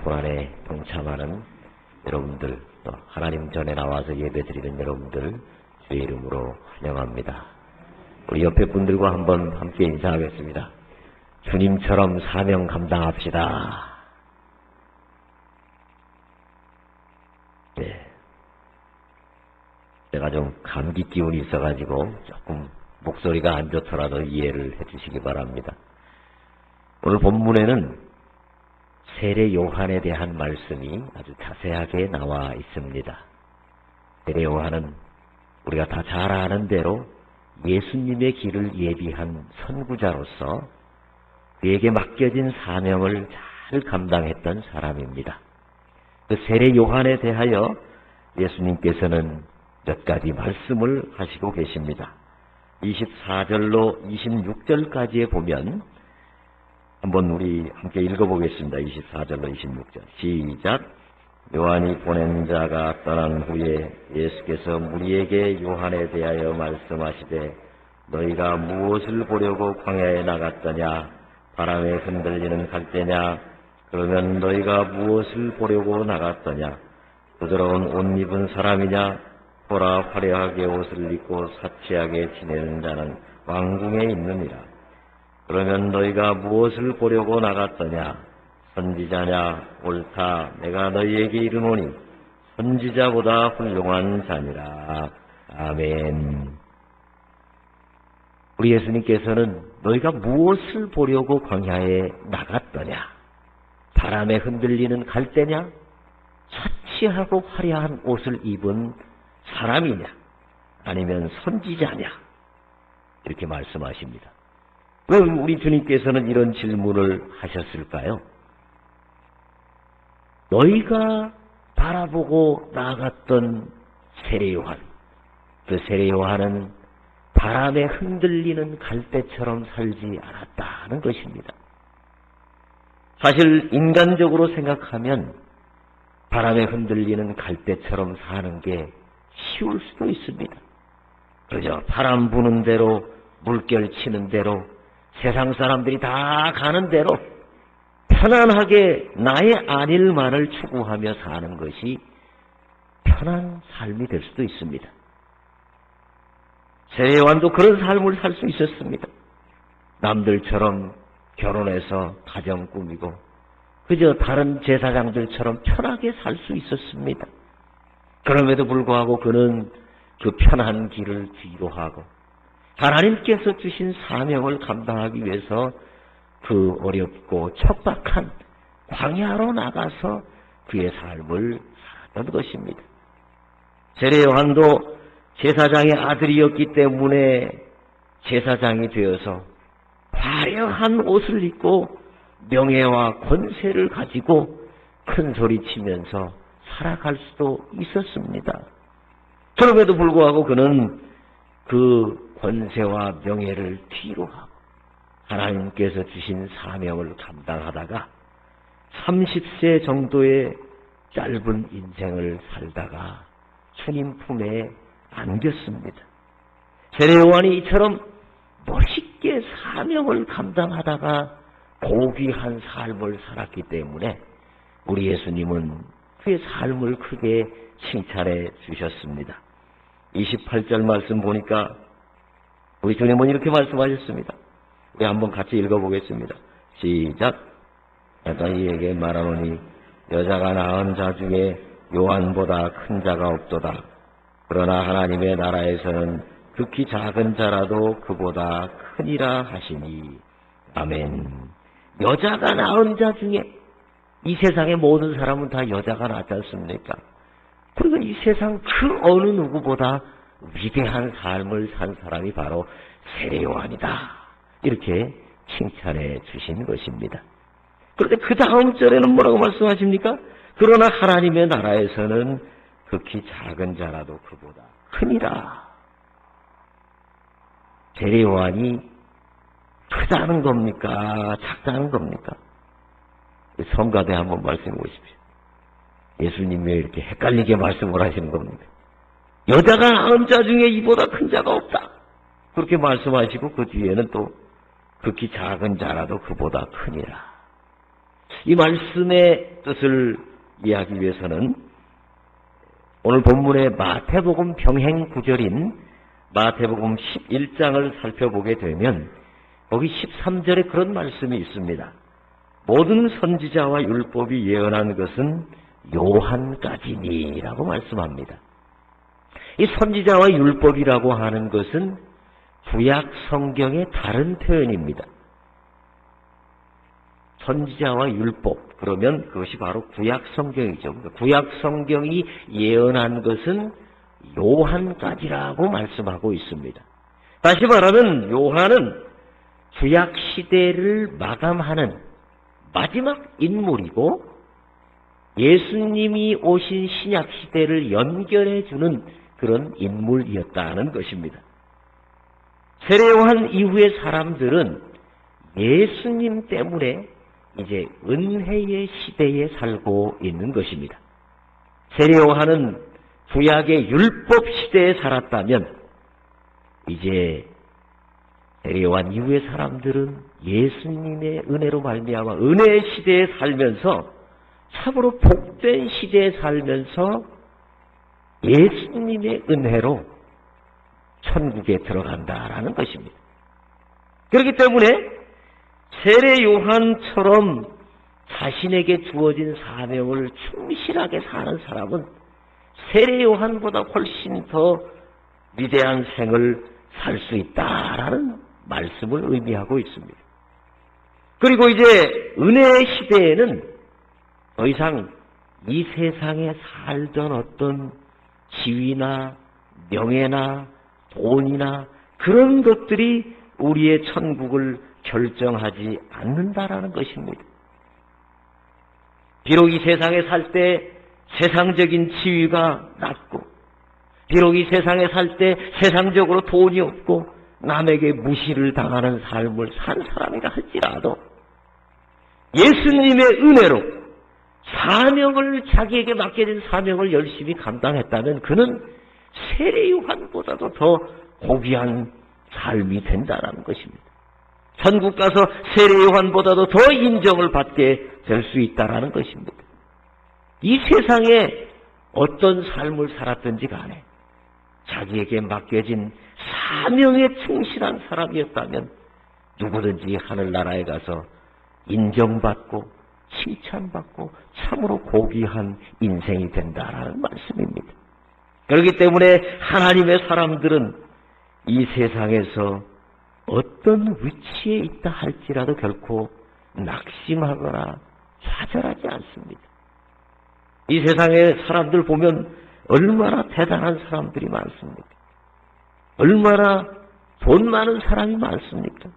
고난에 동참하는 여러분들, 또 하나님 전에 나와서 예배드리는 여러분들 주의 이름으로 환영합니다. 우리 옆에 분들과 한번 함께 인사하겠습니다. 주님처럼 사명 감당합시다. 네. 제가 좀 감기 기운이 있어가지고 조금 목소리가 안 좋더라도 이해를 해주시기 바랍니다. 오늘 본문에는 세례 요한에 대한 말씀이 아주 자세하게 나와 있습니다. 세례 요한은 우리가 다 잘 아는 대로 예수님의 길을 예비한 선구자로서 그에게 맡겨진 사명을 잘 감당했던 사람입니다. 그 세례 요한에 대하여 예수님께서는 몇 가지 말씀을 하시고 계십니다. 24절로 26절까지에 보면 한번 우리 함께 읽어보겠습니다. 24절로 26절 시작. 요한이 보낸 자가 떠난 후에 예수께서 무리에게 요한에 대하여 말씀하시되 너희가 무엇을 보려고 광야에 나갔더냐? 바람에 흔들리는 갈대냐? 그러면 너희가 무엇을 보려고 나갔더냐? 부드러운 옷 입은 사람이냐? 보라, 화려하게 옷을 입고 사치하게 지내는 자는 왕궁에 있느니라. 그러면 너희가 무엇을 보려고 나갔더냐? 선지자냐? 옳다. 내가 너희에게 이르노니 선지자보다 훌륭한 자니라. 아멘. 우리 예수님께서는 너희가 무엇을 보려고 광야에 나갔더냐? 바람에 흔들리는 갈대냐? 사치하고 화려한 옷을 입은 사람이냐? 아니면 선지자냐? 이렇게 말씀하십니다. 왜 우리 주님께서는 이런 질문을 하셨을까요? 너희가 바라보고 나아갔던 세례 요한, 그 세례 요한은 바람에 흔들리는 갈대처럼 살지 않았다는 것입니다. 사실 인간적으로 생각하면 바람에 흔들리는 갈대처럼 사는 게 쉬울 수도 있습니다. 그저 바람 부는 대로, 물결 치는 대로, 세상 사람들이 다 가는 대로 편안하게 나의 안일만을 추구하며 사는 것이 편한 삶이 될 수도 있습니다. 세례 요한도 그런 삶을 살 수 있었습니다. 남들처럼 결혼해서 가정 꾸미고 그저 다른 제사장들처럼 편하게 살 수 있었습니다. 그럼에도 불구하고 그는 그 편한 길을 뒤로하고 하나님께서 주신 사명을 감당하기 위해서 그 어렵고 척박한 광야로 나가서 그의 삶을 살았던 것입니다. 세례 요한도 제사장의 아들이었기 때문에 제사장이 되어서 화려한 옷을 입고 명예와 권세를 가지고 큰 소리 치면서 살아갈 수도 있었습니다. 그럼에도 불구하고 그는 그 권세와 명예를 뒤로하고 하나님께서 주신 사명을 감당하다가 30세 정도의 짧은 인생을 살다가 주님 품에 안겼습니다. 세례 요한이 이처럼 멋있게 사명을 감당하다가 고귀한 삶을 살았기 때문에 우리 예수님은 그의 삶을 크게 칭찬해 주셨습니다. 28절 말씀 보니까 우리 주님은 이렇게 말씀하셨습니다. 우리 한번 같이 읽어보겠습니다. 시작. 너희에게 말하노니 여자가 낳은 자 중에 요한보다 큰 자가 없도다. 그러나 하나님의 나라에서는 극히 작은 자라도 그보다 크니라 하시니. 아멘. 여자가 낳은 자 중에 이 세상의 모든 사람은 다 여자가 낳지 않습니까? 그리고 이 세상 그 어느 누구보다 위대한 삶을 산 사람이 바로 세례 요한이다. 이렇게 칭찬해 주신 것입니다. 그런데 그 다음 절에는 뭐라고 말씀하십니까? 그러나 하나님의 나라에서는 극히 작은 자라도 그보다 크니라. 세례 요한이 크다는 겁니까? 작다는 겁니까? 성가대 한번 말씀해 보십시오. 예수님이 왜 이렇게 헷갈리게 말씀을 하시는 겁니까? 여자가 낳은 자 중에 이보다 큰 자가 없다. 그렇게 말씀하시고 그 뒤에는 또 극히 작은 자라도 그보다 크니라. 이 말씀의 뜻을 이해하기 위해서는 오늘 본문의 마태복음 병행 구절인 마태복음 11장을 살펴보게 되면 거기 13절에 그런 말씀이 있습니다. 모든 선지자와 율법이 예언한 것은 요한까지니라고 말씀합니다. 이 선지자와 율법이라고 하는 것은 구약 성경의 다른 표현입니다. 선지자와 율법, 그러면 그것이 바로 구약 성경이죠. 구약 성경이 예언한 것은 요한까지라고 말씀하고 있습니다. 다시 말하면 요한은 구약 시대를 마감하는 마지막 인물이고 예수님이 오신 신약 시대를 연결해주는 그런 인물이었다는 것입니다. 세례 요한 이후의 사람들은 예수님 때문에 이제 은혜의 시대에 살고 있는 것입니다. 세례 요한은 구약의 율법 시대에 살았다면 이제 세례 요한 이후의 사람들은 예수님의 은혜로 말미암아 은혜의 시대에 살면서 참으로 복된 시대에 살면서 예수님의 은혜로 천국에 들어간다라는 것입니다. 그렇기 때문에 세례 요한처럼 자신에게 주어진 사명을 충실하게 사는 사람은 세례 요한보다 훨씬 더 위대한 생을 살 수 있다라는 말씀을 의미하고 있습니다. 그리고 이제 은혜의 시대에는 더 이상 이 세상에 살던 어떤 지위나 명예나 돈이나 그런 것들이 우리의 천국을 결정하지 않는다라는 것입니다. 비록 이 세상에 살 때 세상적인 지위가 낮고 비록 이 세상에 살 때 세상적으로 돈이 없고 남에게 무시를 당하는 삶을 산 사람이라 할지라도 예수님의 은혜로 사명을 자기에게 맡겨진 사명을 열심히 감당했다면 그는 세례 요한보다도 더 고귀한 삶이 된다는 것입니다. 천국 가서 세례 요한보다도 더 인정을 받게 될 수 있다는 것입니다. 이 세상에 어떤 삶을 살았든지 간에 자기에게 맡겨진 사명에 충실한 사람이었다면 누구든지 하늘나라에 가서 인정받고 칭찬받고 참으로 고귀한 인생이 된다라는 말씀입니다. 그렇기 때문에 하나님의 사람들은 이 세상에서 어떤 위치에 있다 할지라도 결코 낙심하거나 좌절하지 않습니다. 이 세상의 사람들 보면 얼마나 대단한 사람들이 많습니까? 얼마나 돈 많은 사람이 많습니까?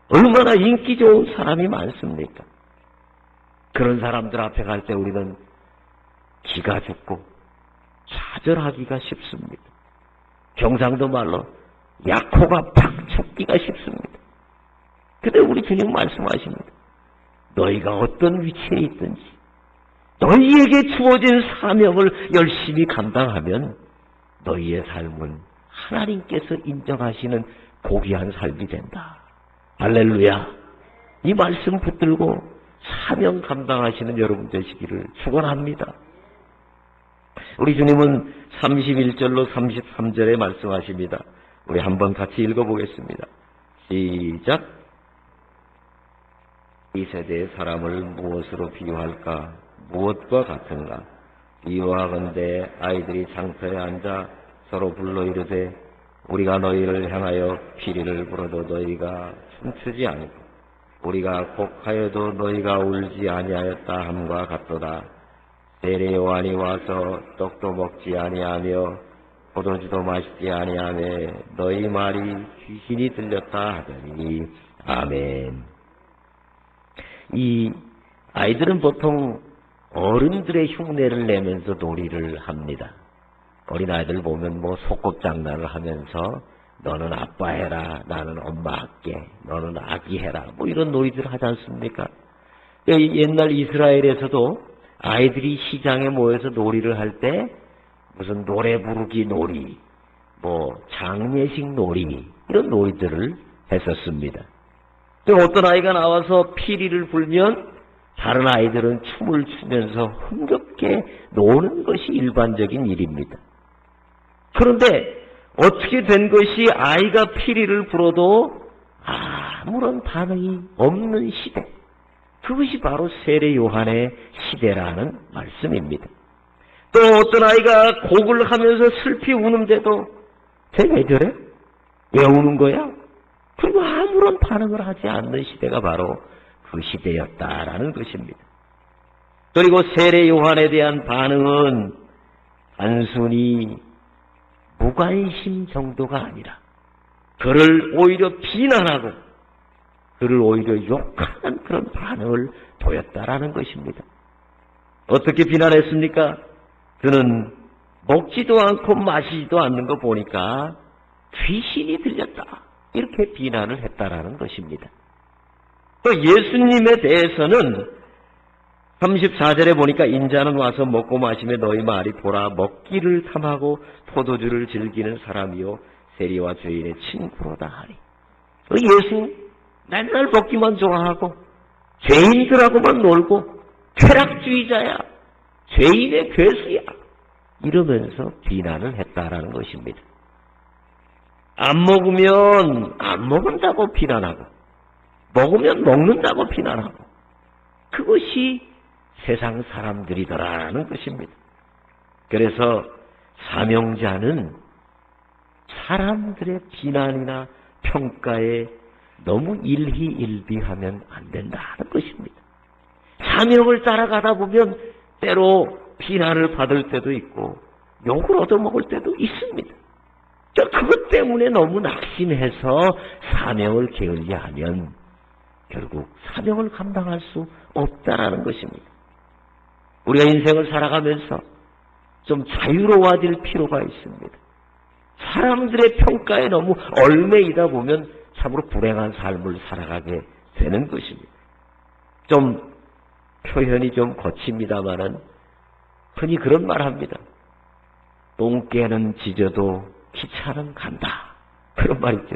얼마나 인기 좋은 사람이 많습니까? 그런 사람들 앞에 갈 때 우리는 기가 죽고 좌절하기가 쉽습니다. 경상도 말로 약호가 팍 쳤기가 쉽습니다. 근데 우리 주님 말씀하십니다. 너희가 어떤 위치에 있든지 너희에게 주어진 사명을 열심히 감당하면 너희의 삶은 하나님께서 인정하시는 고귀한 삶이 된다. 할렐루야. 이 말씀 붙들고 사명 감당하시는 여러분 되시기를 축원합니다. 우리 주님은 31절로 33절에 말씀하십니다. 우리 한번 같이 읽어보겠습니다. 시작. 이 세대의 사람을 무엇으로 비유할까? 무엇과 같은가? 이와건대 아이들이 장터에 앉아 서로 불러 이르되 우리가 너희를 향하여 피리를 불어도 너희가 춤추지 않고 우리가 곡하여도 너희가 울지 아니하였다 함과 같도다. 세례 요한이 와서 떡도 먹지 아니하며 포도주도 마시지 아니하며 너희 말이 귀신이 들렸다 하더니 아멘. 이 아이들은 보통 어른들의 흉내를 내면서 놀이를 합니다. 어린아이들 보면 뭐 소꿉장난을 하면서 너는 아빠 해라, 나는 엄마 할게, 너는 아기 해라, 뭐 이런 놀이들 하지 않습니까? 옛날 이스라엘에서도 아이들이 시장에 모여서 놀이를 할 때 무슨 노래 부르기 놀이, 뭐 장례식 놀이 이런 놀이들을 했었습니다. 또 어떤 아이가 나와서 피리를 불면 다른 아이들은 춤을 추면서 흥겹게 노는 것이 일반적인 일입니다. 그런데 어떻게 된 것이 아이가 피리를 불어도 아무런 반응이 없는 시대. 그것이 바로 세례 요한의 시대라는 말씀입니다. 또 어떤 아이가 곡을 하면서 슬피 우는데도 쟤 왜 저래? 왜 우는 거야? 그리고 아무런 반응을 하지 않는 시대가 바로 그 시대였다라는 것입니다. 그리고 세례 요한에 대한 반응은 단순히 무관심 정도가 아니라 그를 오히려 비난하고 그를 오히려 욕하는 그런 반응을 보였다라는 것입니다. 어떻게 비난했습니까? 그는 먹지도 않고 마시지도 않는 거 보니까 귀신이 들렸다. 이렇게 비난을 했다라는 것입니다. 또 예수님에 대해서는 34절에 보니까 인자는 와서 먹고 마시며 너희 말이 보라 먹기를 탐하고 포도주를 즐기는 사람이요 세리와 죄인의 친구로다 하니. 예수 맨날 먹기만 좋아하고 죄인들하고만 놀고 쾌락주의자야. 죄인의 괴수야. 이러면서 비난을 했다라는 것입니다. 안 먹으면 안 먹는다고 비난하고 먹으면 먹는다고 비난하고 그것이 세상 사람들이더라라는 것입니다. 그래서 사명자는 사람들의 비난이나 평가에 너무 일희일비하면 안 된다는 것입니다. 사명을 따라가다 보면 때로 비난을 받을 때도 있고 욕을 얻어먹을 때도 있습니다. 그것 때문에 너무 낙심해서 사명을 게을리하면 결국 사명을 감당할 수 없다라는 것입니다. 우리가 인생을 살아가면서 좀 자유로워질 필요가 있습니다. 사람들의 평가에 너무 얽매이다 보면 참으로 불행한 삶을 살아가게 되는 것입니다. 좀 표현이 좀 거칩니다마는 흔히 그런 말 합니다. 똥개는 짖어도 기차는 간다. 그런 말이죠.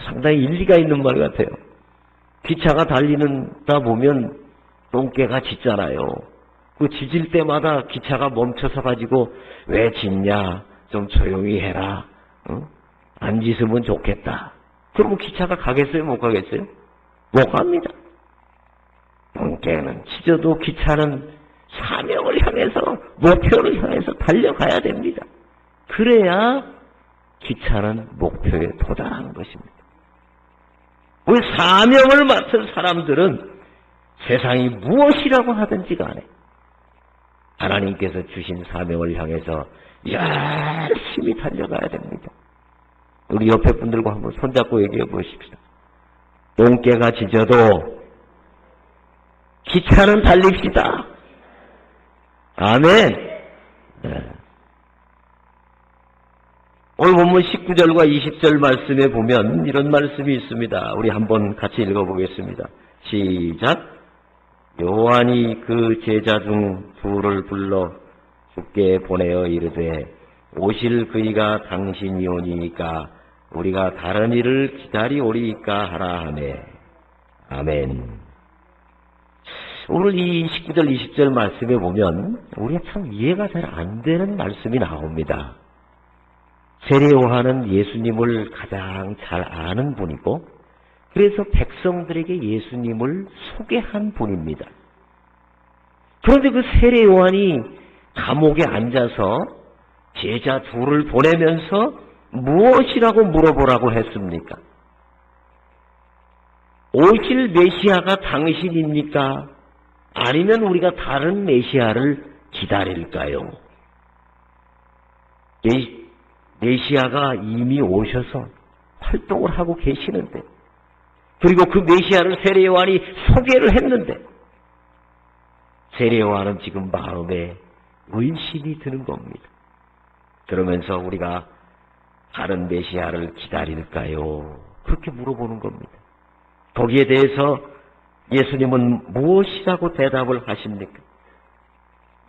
상당히 일리가 있는 말 같아요. 기차가 달리다 보면 똥개가 짖잖아요. 그 짖을 때마다 기차가 멈춰서 가지고 왜 짖냐? 좀 조용히 해라. 안 짖으면 좋겠다. 그러면 기차가 가겠어요? 못 가겠어요? 못 갑니다. 똥개는 짖어도 기차는 사명을 향해서 목표를 향해서 달려가야 됩니다. 그래야 기차는 목표에 도달하는 것입니다. 우리 사명을 맡은 사람들은 세상이 무엇이라고 하든지 간에 하나님께서 주신 사명을 향해서 열심히 달려가야 됩니다. 우리 옆에 분들과 한번 손잡고 얘기해 보십시오. 똥개가 짖어도 기차는 달립시다. 아멘. 네. 오늘 본문 19절과 20절 말씀에 보면 이런 말씀이 있습니다. 우리 한번 같이 읽어보겠습니다. 시작. 요한이 그 제자 중 둘을 불러 주께 보내어 이르되 오실 그이가 당신이오니까 우리가 다른 이를 기다리오리이까 하라 하매. 아멘. 오늘 이 19절 20절 말씀에 보면 우리가 참 이해가 잘 안 되는 말씀이 나옵니다. 세례 요한은 예수님을 가장 잘 아는 분이고 그래서 백성들에게 예수님을 소개한 분입니다. 그런데 그 세례 요한이 감옥에 앉아서 제자 둘을 보내면서 무엇이라고 물어보라고 했습니까? 오실 메시아가 당신입니까? 아니면 우리가 다른 메시아를 기다릴까요? 메시아가 이미 오셔서 활동을 하고 계시는데 그리고 그 메시아를 세례 요한이 소개를 했는데 세례 요한은 지금 마음에 의심이 드는 겁니다. 그러면서 우리가 다른 메시아를 기다릴까요? 그렇게 물어보는 겁니다. 거기에 대해서 예수님은 무엇이라고 대답을 하십니까?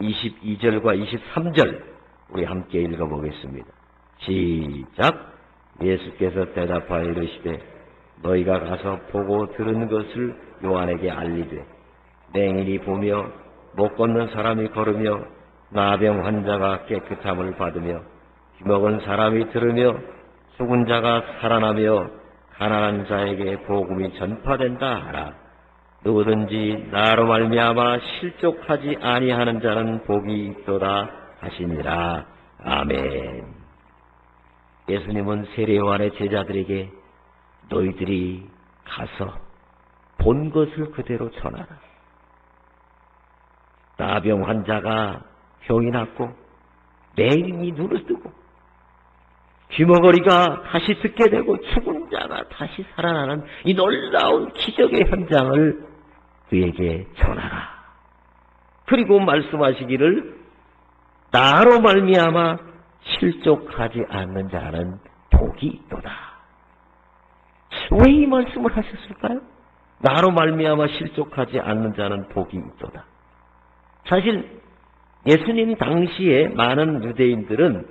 22절과 23절 우리 함께 읽어보겠습니다. 시작. 예수께서 대답하여 이르시되 너희가 가서 보고 들은 것을 요한에게 알리되 맹인이 보며 못 걷는 사람이 걸으며 나병 환자가 깨끗함을 받으며 귀먹은 사람이 들으며 죽은 자가 살아나며 가난한 자에게 복음이 전파된다 하라. 누구든지 나로 말미암아 실족하지 아니하는 자는 복이 있도다 하시니라. 아멘. 예수님은 세례요한의 제자들에게 너희들이 가서 본 것을 그대로 전하라. 나병 환자가 병이 낫고 맹인이 눈을 뜨고 귀머거리가 다시 듣게 되고 죽은 자가 다시 살아나는 이 놀라운 기적의 현장을 그에게 전하라. 그리고 말씀하시기를 나로 말미암아 실족하지 않는 자는 복이 있도다. 왜 이 말씀을 하셨을까요? 나로 말미암아 실족하지 않는 자는 복이 있도다. 사실 예수님 당시에 많은 유대인들은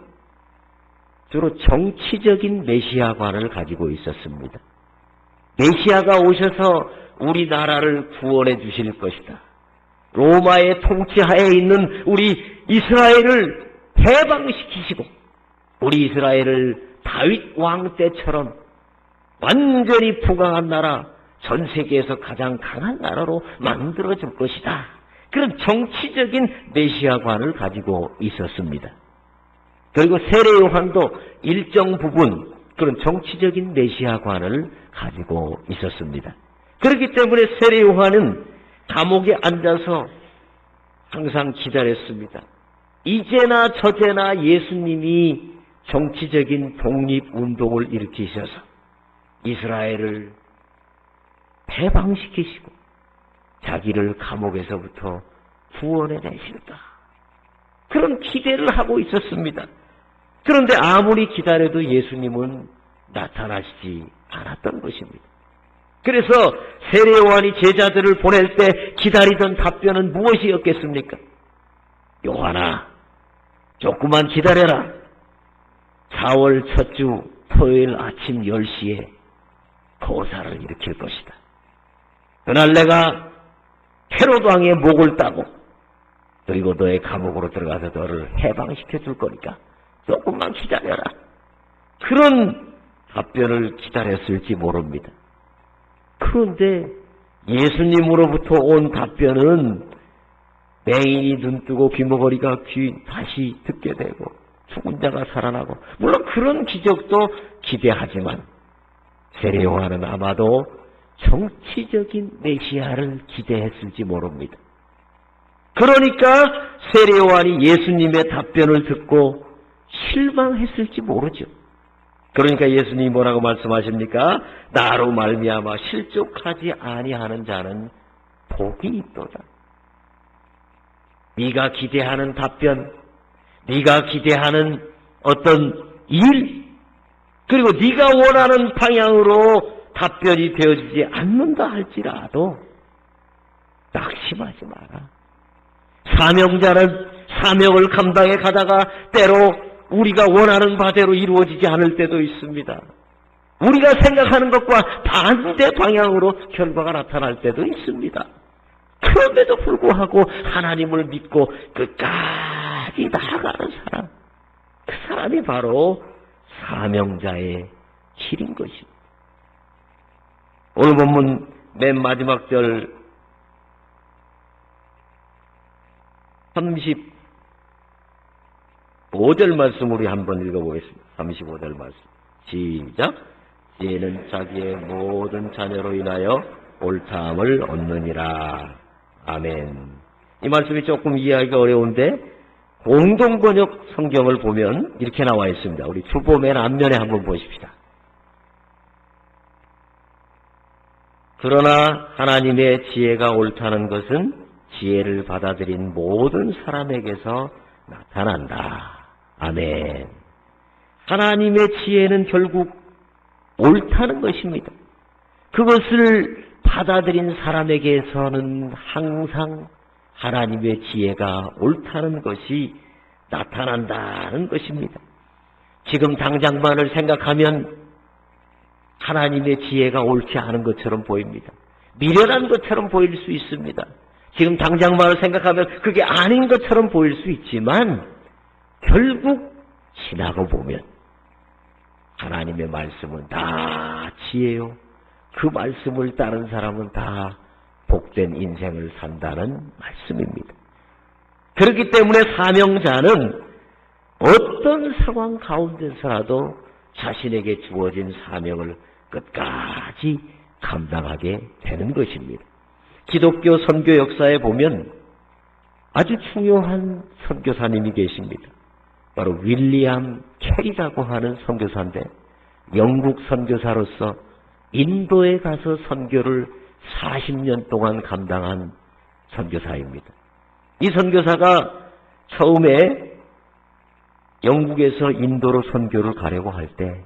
주로 정치적인 메시아관을 가지고 있었습니다. 메시아가 오셔서 우리나라를 구원해 주실 것이다. 로마의 통치하에 있는 우리 이스라엘을 해방시키시고 우리 이스라엘을 다윗 왕 때처럼 완전히 부강한 나라, 전 세계에서 가장 강한 나라로 만들어줄 것이다. 그런 정치적인 메시아관을 가지고 있었습니다. 그리고 세례요한도 일정 부분 그런 정치적인 메시아관을 가지고 있었습니다. 그렇기 때문에 세례요한은 감옥에 앉아서 항상 기다렸습니다. 이제나 저제나 예수님이 정치적인 독립운동을 일으키셔서 이스라엘을 해방시키시고 자기를 감옥에서부터 구원해 내실까, 그런 기대를 하고 있었습니다. 그런데 아무리 기다려도 예수님은 나타나시지 않았던 것입니다. 그래서 세례요한이 제자들을 보낼 때 기다리던 답변은 무엇이었겠습니까? 요한아, 조금만 기다려라. 4월 첫 주 토요일 아침 10시에 거사를 일으킬 것이다. 그날 내가 헤롯 왕의 목을 따고 그리고 너의 감옥으로 들어가서 너를 해방시켜 줄 거니까 조금만 기다려라. 그런 답변을 기다렸을지 모릅니다. 그런데 예수님으로부터 온 답변은 맹인이 눈뜨고 귀머거리가 다시 듣게 되고 죽은 자가 살아나고, 물론 그런 기적도 기대하지만 세례요한은 아마도 정치적인 메시아를 기대했을지 모릅니다. 그러니까 세례요한이 예수님의 답변을 듣고 실망했을지 모르죠. 그러니까 예수님이 뭐라고 말씀하십니까? 나로 말미암아 실족하지 아니하는 자는 복이 있도다. 네가 기대하는 답변, 네가 기대하는 어떤 일, 그리고 네가 원하는 방향으로 답변이 되어지지 않는다 할지라도 낙심하지 마라. 사명자는 사명을 감당해 가다가 때로 우리가 원하는 바대로 이루어지지 않을 때도 있습니다. 우리가 생각하는 것과 반대 방향으로 결과가 나타날 때도 있습니다. 그런데도 불구하고 하나님을 믿고 끝까지 나아가는 사람, 그 사람이 바로 사명자의 길인 것입니다. 오늘 본문 맨 마지막 절 35절 말씀 우리 한번 읽어보겠습니다. 35절 말씀 시작. 지혜는 자기의 모든 자녀로 인하여 옳다함을 얻느니라. 아멘. 이 말씀이 조금 이해하기가 어려운데 공동번역 성경을 보면 이렇게 나와 있습니다. 우리 주보 맨 앞면에 한번 보십시다. 그러나 하나님의 지혜가 옳다는 것은 지혜를 받아들인 모든 사람에게서 나타난다. 아멘. 하나님의 지혜는 결국 옳다는 것입니다. 그것을 받아들인 사람에게서는 항상 하나님의 지혜가 옳다는 것이 나타난다는 것입니다. 지금 당장만을 생각하면 하나님의 지혜가 옳지 않은 것처럼 보입니다. 미련한 것처럼 보일 수 있습니다. 지금 당장만을 생각하면 그게 아닌 것처럼 보일 수 있지만 결국 지나고 보면 하나님의 말씀은 다 지혜요. 그 말씀을 따른 사람은 다 복된 인생을 산다는 말씀입니다. 그렇기 때문에 사명자는 어떤 상황 가운데서라도 자신에게 주어진 사명을 끝까지 감당하게 되는 것입니다. 기독교 선교 역사에 보면 아주 중요한 선교사님이 계십니다. 바로 윌리엄 캐리라고 하는 선교사인데 영국 선교사로서 인도에 가서 선교를 40년 동안 감당한 선교사입니다. 이 선교사가 처음에 영국에서 인도로 선교를 가려고 할 때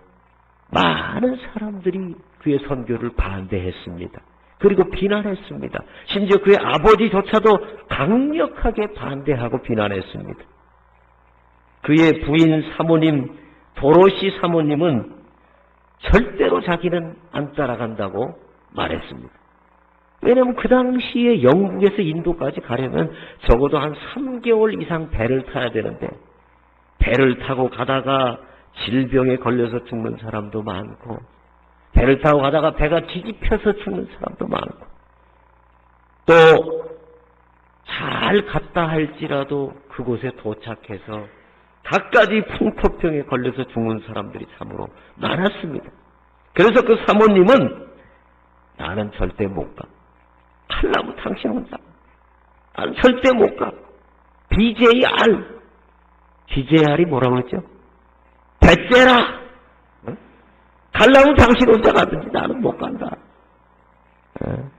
많은 사람들이 그의 선교를 반대했습니다. 그리고 비난했습니다. 심지어 그의 아버지조차도 강력하게 반대하고 비난했습니다. 그의 부인 사모님 도로시 사모님은 절대로 자기는 안 따라간다고 말했습니다. 왜냐하면 그 당시에 영국에서 인도까지 가려면 적어도 한 3개월 이상 배를 타야 되는데 배를 타고 가다가 질병에 걸려서 죽는 사람도 많고 배를 타고 가다가 배가 뒤집혀서 죽는 사람도 많고 또 잘 갔다 할지라도 그곳에 도착해서 갖가지 풍토병에 걸려서 죽는 사람들이 참으로 많았습니다. 그래서 그 사모님은 나는 절대 못 가. 칼나무 당신 혼자. 나는 절대 못 가. BJR. BJR이 뭐라고 했죠? 배째라. 응? 갈라면 당신 혼자 가든지 나는 못 간다. 응?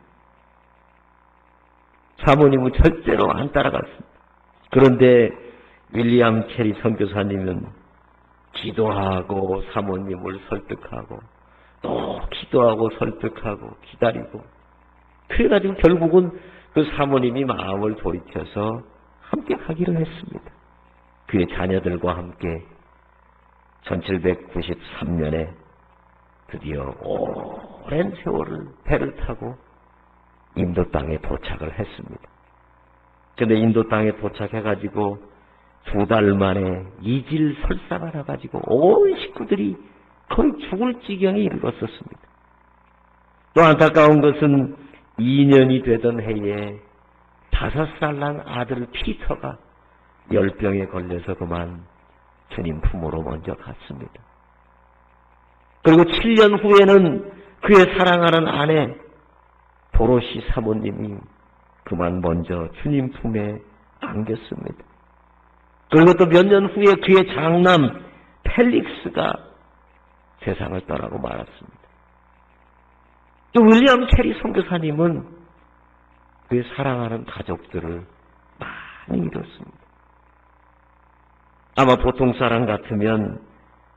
사모님은 절대로 안 따라갔습니다. 그런데 윌리엄 캐리 선교사님은 기도하고 사모님을 설득하고 또 기도하고 설득하고 기다리고 그래가지고 결국은 그 사모님이 마음을 돌이켜서 함께 가기로 했습니다. 그의 자녀들과 함께 1793년에 드디어 오랜 세월을 배를 타고 인도 땅에 도착을 했습니다. 그런데 인도 땅에 도착해가지고 2달 만에 이질 설사가 나가지고 온 식구들이 거의 죽을 지경에 이르렀었습니다. 또 안타까운 것은 2년이 되던 해에 5살 난 아들 피터가 열병에 걸려서 그만 주님 품으로 먼저 갔습니다. 그리고 7년 후에는 그의 사랑하는 아내 도로시 사모님이 그만 먼저 주님 품에 안겼습니다. 그리고 또 몇 년 후에 그의 장남 펠릭스가 세상을 떠나고 말았습니다. 또 윌리엄 캐리 선교사님은 그의 사랑하는 가족들을 많이 잃었습니다. 아마 보통 사람 같으면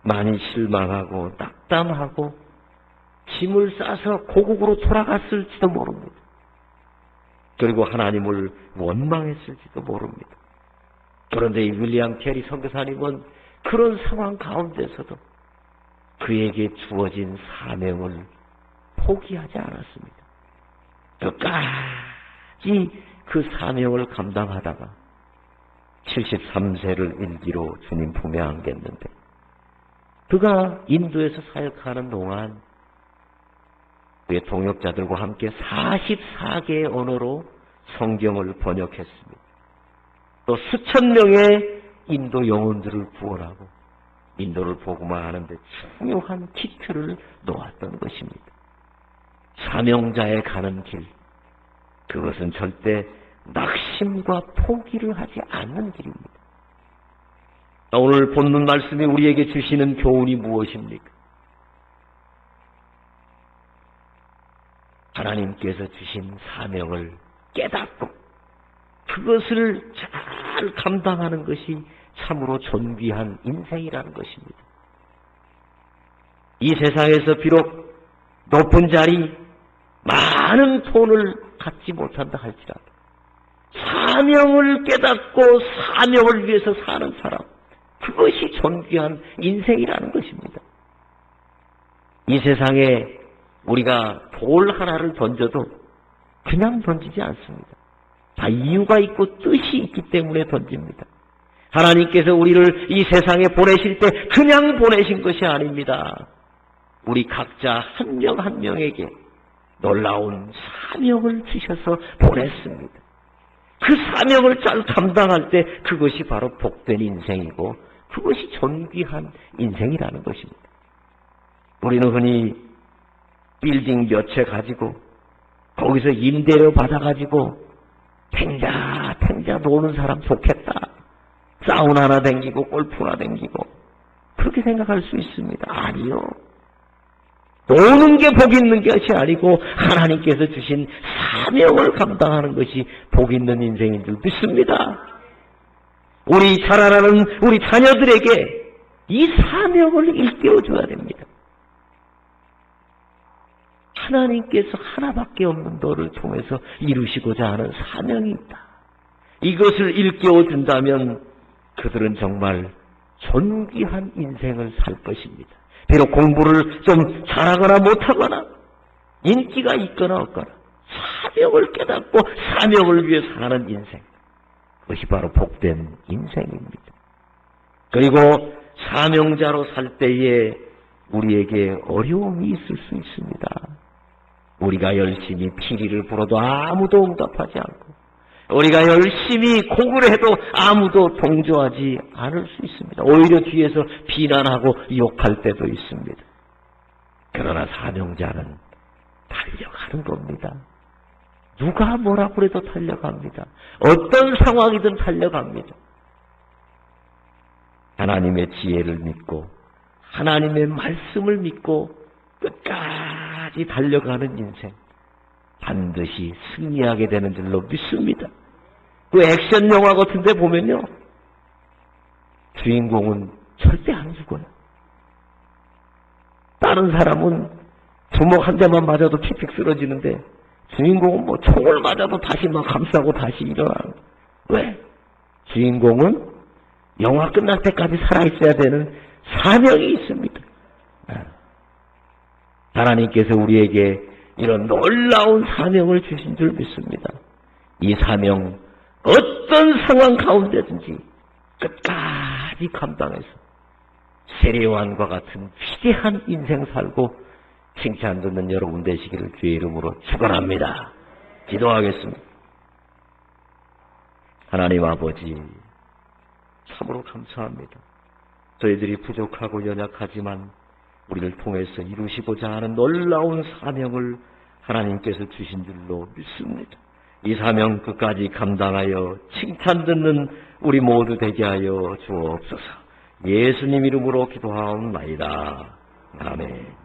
많이 실망하고 낙담하고 짐을 싸서 고국으로 돌아갔을지도 모릅니다. 그리고 하나님을 원망했을지도 모릅니다. 그런데 이 윌리엄 캐리 선교사님은 그런 상황 가운데서도 그에게 주어진 사명을 포기하지 않았습니다. 끝까지 그 사명을 감당하다가 73세를 일기로 주님 품에 안겼는데 그가 인도에서 사역하는 동안 그의 동역자들과 함께 44개의 언어로 성경을 번역했습니다. 또 수천 명의 인도 영혼들을 구원하고 인도를 복음화하는 데 중요한 기틀을 놓았던 것입니다. 사명자의 가는 길, 그것은 절대 낙심과 포기를 하지 않는 길입니다. 오늘 본문 말씀이 우리에게 주시는 교훈이 무엇입니까? 하나님께서 주신 사명을 깨닫고 그것을 잘 감당하는 것이 참으로 존귀한 인생이라는 것입니다. 이 세상에서 비록 높은 자리, 많은 돈을 갖지 못한다 할지라도 사명을 깨닫고 사명을 위해서 사는 사람, 그것이 존귀한 인생이라는 것입니다. 이 세상에 우리가 돌 하나를 던져도 그냥 던지지 않습니다. 다 이유가 있고 뜻이 있기 때문에 던집니다. 하나님께서 우리를 이 세상에 보내실 때 그냥 보내신 것이 아닙니다. 우리 각자 한 명 한 명에게 놀라운 사명을 주셔서 보냈습니다. 그 사명을 잘 감당할 때 그것이 바로 복된 인생이고 그것이 존귀한 인생이라는 것입니다. 우리는 흔히 빌딩 몇 채 가지고 거기서 임대료 받아가지고 탱자 노는 사람 좋겠다. 사우나나 댕기고 골프나 댕기고 그렇게 생각할 수 있습니다. 아니요. 노는 게 복 있는 것이 아니고 하나님께서 주신 사명을 감당하는 것이 복 있는 인생인 줄 믿습니다. 우리 자라나는 우리 자녀들에게 이 사명을 일깨워줘야 됩니다. 하나님께서 하나밖에 없는 너를 통해서 이루시고자 하는 사명이 있다. 이것을 일깨워준다면 그들은 정말 존귀한 인생을 살 것입니다. 비록 공부를 좀 잘하거나 못하거나 인기가 있거나 없거나 사명을 깨닫고 사명을 위해 사는 인생, 그것이 바로 복된 인생입니다. 그리고 사명자로 살 때에 우리에게 어려움이 있을 수 있습니다. 우리가 열심히 피리를 불어도 아무도 응답하지 않고 우리가 열심히 공부를 해도 아무도 동조하지 않을 수 있습니다. 오히려 뒤에서 비난하고 욕할 때도 있습니다. 그러나 사명자는 달려가는 겁니다. 누가 뭐라고 해도 달려갑니다. 어떤 상황이든 달려갑니다. 하나님의 지혜를 믿고 하나님의 말씀을 믿고 끝까지 달려가는 인생, 반드시 승리하게 되는 줄로 믿습니다. 그 액션 영화 같은 데 보면요, 주인공은 절대 안 죽어요. 다른 사람은 주먹 한 대만 맞아도 픽픽 쓰러지는데 주인공은 뭐 총을 맞아도 다시 막 감싸고 다시 일어나는 거예요. 왜? 주인공은 영화 끝날 때까지 살아있어야 되는 사명이 있습니다. 하나님께서 우리에게 이런 놀라운 사명을 주신 줄 믿습니다. 이 사명 어떤 상황 가운데든지 끝까지 감당해서 세례요한과 같은 위대한 인생 살고 칭찬 듣는 여러분 되시기를 주의 이름으로 축원합니다. 기도하겠습니다. 하나님 아버지, 참으로 감사합니다. 저희들이 부족하고 연약하지만 우리를 통해서 이루시고자 하는 놀라운 사명을 하나님께서 주신 줄로 믿습니다. 이 사명 끝까지 감당하여 칭찬 듣는 우리 모두 되게 하여 주옵소서. 예수님 이름으로 기도하옵나이다. 아멘.